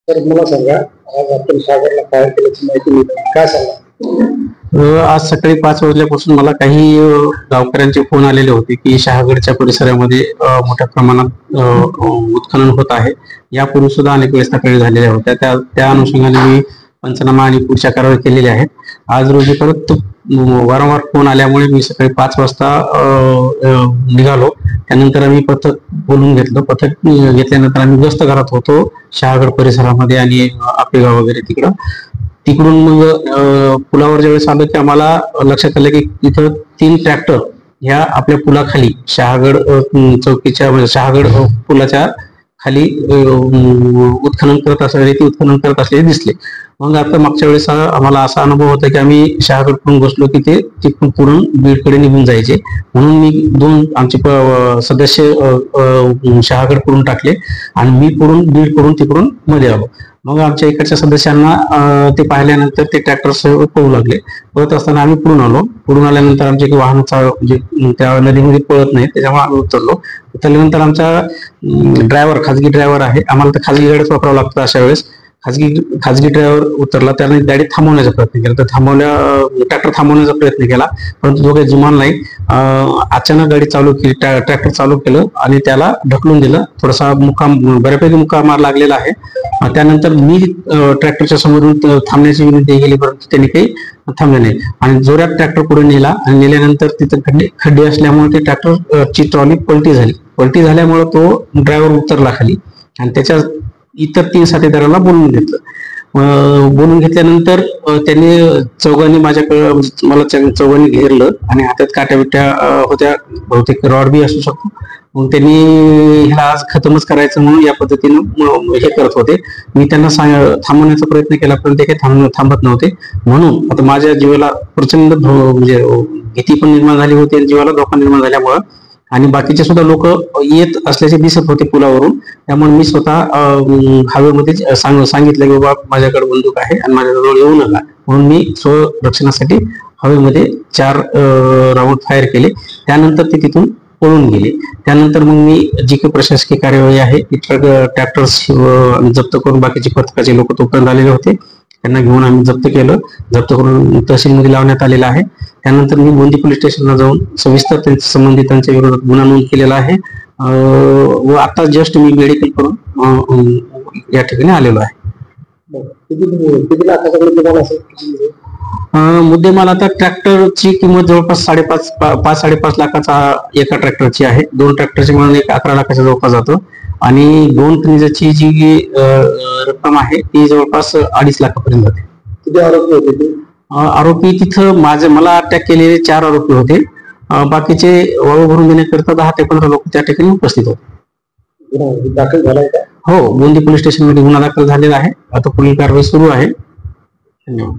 तर मला सांगा, आज आपण सागरला फायर केल्याची माहिती मिळते, काय सांगा? आज सकाळी 5 वाजल्यापासून मला काही गावकऱ्यांचे फोन आलेले होते की शहागडच्या परिसरामध्ये मोठ्या प्रमाणात उत्खनन होत आहे. यापूर्वी सुद्धा अनेक वेळेस तक्रारी झालेल्या होत्या. त्या अनुषंगाने मी पंचनामा आणि पुढच्या कारवाई केलेल्या आहेत. आज रोजी परत वारंवार फोन आल्यामुळे मी सकाळी 5 वाजता निघालो. त्यानंतर आम्ही पथक बोलून घेतलं. पथक घेतल्यानंतर आम्ही गस्त करत होतो शहागड परिसरामध्ये आणि आपेगाव वगैरे तिकडून मग पुलावर ज्यावेळेस आलं की आम्हाला लक्षात आलं की इथं 3 ट्रॅक्टर ह्या आपल्या पुलाखाली शहागड चौकीच्या म्हणजे शहागड पुलाच्या खाली उत्खनन करत असलेले दिसले. मग आता मागच्या वेळेस आम्हाला असा अनुभव होता की आम्ही शहागडकडून बसलो की ते तिकडून पुढून बीडकडे निघून जायचे. म्हणून मी 2 आमचे सदस्य शहागडकडून टाकले आणि मी पुढून बीडकडून तिकडून मध्ये आलो. मग आमच्या इकडच्या सदस्यांना ते पाहिल्यानंतर ते ट्रॅक्टर पळू लागले. पळत असताना आम्ही पुढून आलो. पुढून आल्यानंतर आमचे वाहन म्हणजे त्या नदीमध्ये पळत नाही, त्याच्यामुळे आम्ही उतरल्यानंतर आमचा ड्रायव्हर खाजगी ड्रायव्हर आहे, आम्हाला तर खाजगी गाडीच वापरावं लागतं. अशा वेळेस खाजगी ड्रायव्हर उतरला, त्याने गाडी थांबवण्याचा प्रयत्न केला. तर ट्रॅक्टर थांबवण्याचा प्रयत्न केला, परंतु तो काही जुमान नाही. अचानक गाडी चालू केली, ट्रॅक्टर चालू केलं आणि त्याला ढकलून दिलं. थोडासा बऱ्यापैकी मुक्कामार लागलेला आहे. त्यानंतर मी ट्रॅक्टरच्या समोरून थांबण्याची विनंती केली, परंतु त्यांनी काही थांबले नाही आणि जोरात ट्रॅक्टर पुढे नेला आणि नेल्यानंतर तिथं खड्डे असल्यामुळे ते ट्रॅक्टरची ट्रॉली पलटी झाल्यामुळे तो ड्रायव्हर उतरला खाली आणि त्याच्या इतर 3 साथीदारांना बोलून घेतल्यानंतर त्यांनी चौघांनी मला चौघांनी घेरलं आणि हातात काट्या बिट्या होत्या, बहुतेक रॉड बी असू शकतो. मग त्यांनी ह्याला आज खतमच करायचं म्हणून या पद्धतीनं हे करत होते. मी त्यांना थांबवण्याचा प्रयत्न केला, पण ते काही थांबत नव्हते. म्हणून आता माझ्या जीवाला प्रचंड म्हणजे भीती पण निर्माण झाली होती आणि जीवाला धोका निर्माण झाल्यामुळं आणि बाकीचे सुद्धा लोक येत असल्याचे दिसत होते पुलावरून. त्यामुळे मी स्वतः हवेमध्ये सांगितलं की बाबा माझ्याकडे बंदूक आहे आणि माझ्याजवळ येऊ नका, म्हणून मी स्वरक्षणासाठी हवेमध्ये 4 राऊंड फायर केले. त्यानंतर ते तिथून पळून गेले. त्यानंतर मग मी जी काही प्रशासकीय कार्यवाही आहे ती ट्रॅक्टर्स जप्त करून बाकीचे पथकाचे लोक तोपर्यंत आलेले होते, त्यांना घेऊन आम्ही जप्त केलं. जप्त करून तहसीलमध्ये लावण्यात आलेला आहे. त्यानंतर मी गोंदी पोलीस स्टेशनला जाऊन सविस्तर संबंधितांच्या विरोधात गुन्हा नोंद केलेला आहे व आता जस्ट मी मेडिकल करून या ठिकाणी आलेलो आहे. मुद्देमाल आता ट्रॅक्टरची किंमत जवळपास 5.5 लाखाचा एका ट्रॅक्टरची आहे. 2 ट्रॅक्टरची म्हणून 11 लाखाच्या जवळपास जातो आणि 2 खनिजाची जी रक्कम आहे ती जवळपास 2.5 लाखापर्यंत जाते. किती आरोपी होते? आरोपी तिथं मला अटॅक केलेले 4 आरोपी होते. बाकीचे वाळू भरून देण्याकरिता 10 ते 15 लोक त्या ठिकाणी उपस्थित होते. दाखल झालाय का? हो, गोंदी पोलीस स्टेशनमध्ये गुन्हा दाखल झालेला आहे. आता पुढील कारवाई सुरू आहे. धन्यवाद.